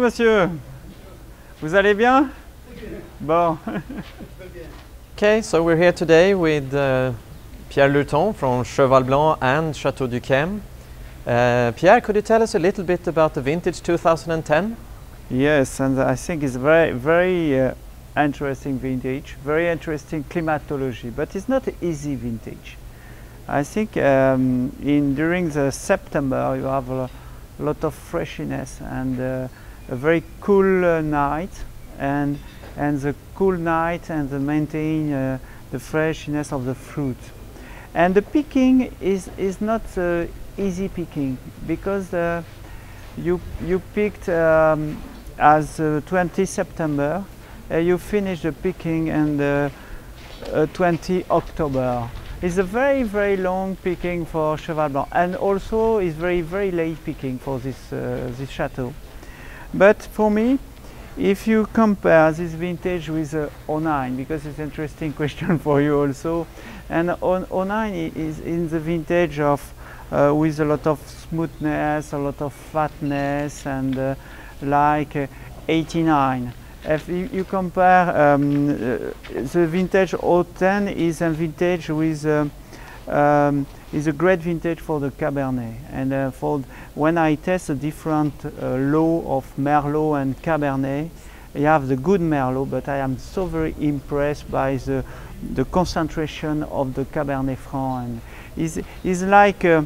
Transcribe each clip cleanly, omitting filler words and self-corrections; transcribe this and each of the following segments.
monsieur. Vous allez bien? Bon. Okay, so we're here today with Pierre Lurton from Cheval Blanc and Château du Chem. Pierre, could you tell us a little bit about the vintage 2010? Yes, and I think it's very interesting vintage, very interesting climatology, but it's not an easy vintage. I think during the September you have a lot of freshness and a very cool night, and the cool night and the maintain the freshness of the fruit. And the picking is not easy picking, because you picked as 20 September, you finish the picking and 20 October. It's a very long picking for Cheval Blanc, and also it's very late picking for this chateau. But for me, if you compare this vintage with 09, because it's an interesting question for you also, and 09 is in the vintage of with a lot of smoothness, a lot of fatness, and like 89. If you compare the vintage 010 is a vintage with is a great vintage for the Cabernet, and when I test the different low of Merlot and Cabernet, you have the good Merlot, but I am so very impressed by the concentration of the Cabernet Franc, and is like a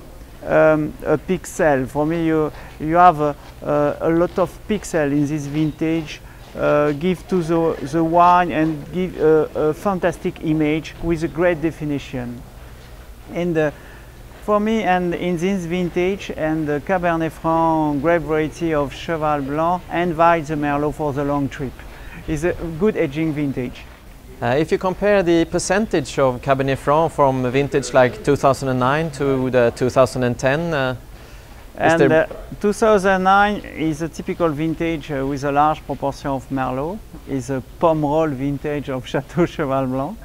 pixel. For me, you have a lot of pixel in this vintage. Give to the wine and give a fantastic image with a great definition. And for me, and in this vintage and the Cabernet Franc grape variety of Cheval Blanc invites the Merlot for the long trip. It's a good aging vintage. If you compare the percentage of Cabernet Franc from a vintage like 2009 to the 2010, and 2009 is a typical vintage with a large proportion of Merlot. It's a Pomerol vintage of Château Cheval Blanc.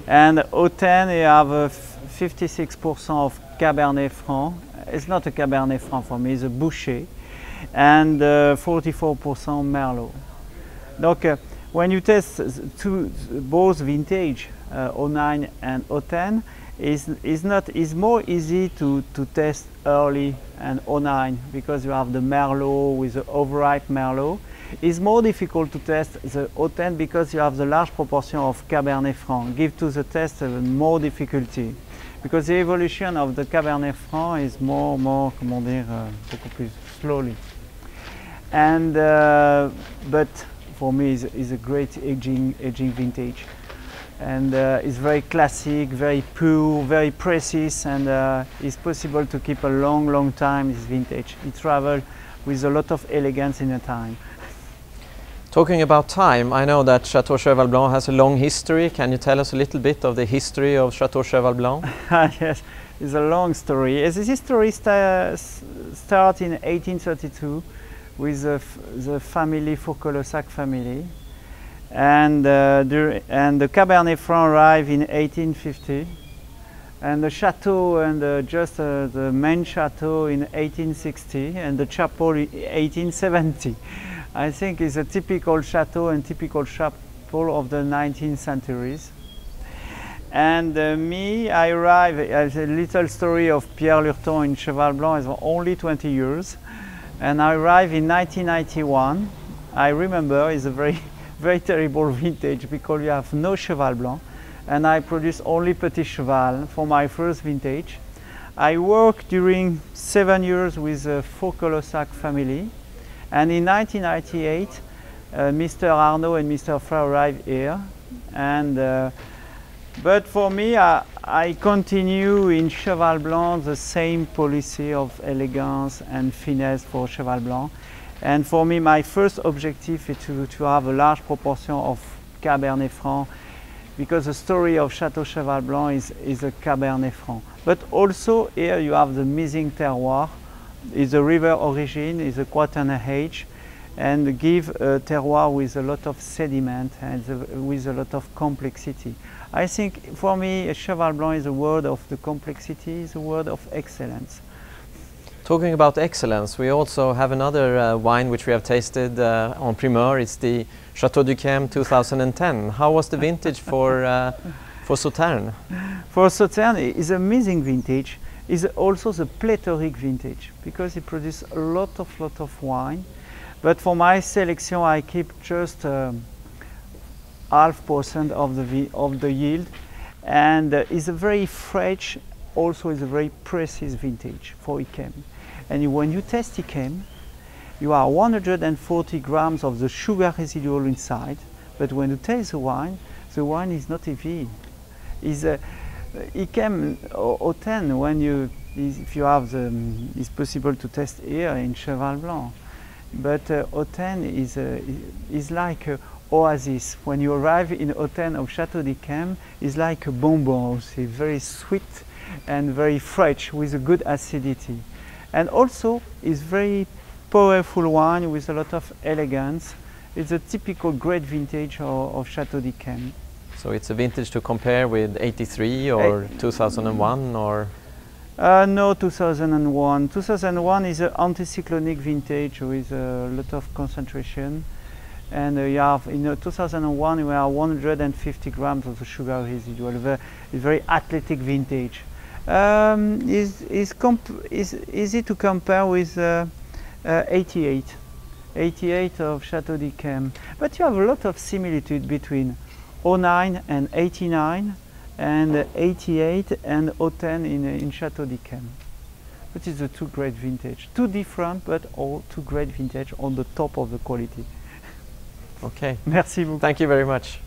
And 010 you have 56% of Cabernet Franc. It's not a Cabernet Franc for me, it's a Boucher. And 44% Merlot. Donc, when you test both vintage, 09 and 010, it's more easy to test early and 09, because you have the Merlot with the overripe Merlot. It's more difficult to test the 010 because you have the large proportion of Cabernet Franc. Give to the test more difficulty, because the evolution of the Cabernet Franc is more comment dire, beaucoup plus slowly. And but for me, it's a great aging vintage. And it's very classic, very pure, very precise, and it's possible to keep a long time this vintage. It travels with a lot of elegance in the time. Talking about time, I know that Château Cheval Blanc has a long history. Can you tell us a little bit of the history of Château Cheval Blanc? Yes, it's a long story. This history starts in 1832 with the family Foucault-Lossac family. And the Cabernet Franc arrived in 1850, and the chateau and just the main chateau in 1860, and the chapel in 1870. I think it's a typical chateau and typical chapel of the 19th centuries. And I arrived as a little story of Pierre Lurton in Cheval Blanc is only 20 years, and I arrived in 1991. I remember it's a very terrible vintage, because you have no Cheval Blanc, and I produce only Petit Cheval for my first vintage. I worked during 7 years with the Foucault-Lossac family, and in 1998 Mr. Arnaud and Mr. Frey arrived here, and but for me I continue in Cheval Blanc the same policy of elegance and finesse for Cheval Blanc. And for me, my first objective is to have a large proportion of Cabernet Franc, because the story of Château Cheval Blanc is a Cabernet Franc. But also here you have the missing terroir, is a river origin, is a quaternary age, and give a terroir with a lot of sediment and with a lot of complexity. I think for me, Cheval Blanc is a word of the complexity, is a word of excellence. Talking about excellence, we also have another wine which we have tasted en primeur. It's the Château du Chem 2010. How was the vintage for Sauternes? For Sauternes, it's amazing vintage. It's also the plethoric vintage because it produces a lot of wine. But for my selection, I keep just 0.5% of the yield, and it's a very fresh. Also, is a very precise vintage for Yquem. And when you test Yquem, you are 140 grams of the sugar residual inside, but when you taste the wine is not heavy. Yquem Autain, if you have it's possible to test here in Cheval Blanc, but Autain is like a oasis. When you arrive in Autain of Château d'Yquem, it's like a bonbon. It's very sweet and very fresh with a good acidity, and also is very powerful wine with a lot of elegance. It's a typical great vintage of Château d'Yquem. So it's a vintage to compare with 83 or 2001 or? No, 2001. 2001 is an anticyclonic vintage with a lot of concentration, and you have in 2001 we have 150 grams of the sugar residual. Very athletic vintage. Is easy to compare with 88 of Château d'Yquem, but you have a lot of similitude between 09 and 89 and 88 and 010 in Château d'Yquem. Which is the two great vintage, two different but all two great vintage on the top of the quality. Okay. Merci beaucoup. Thank you very much.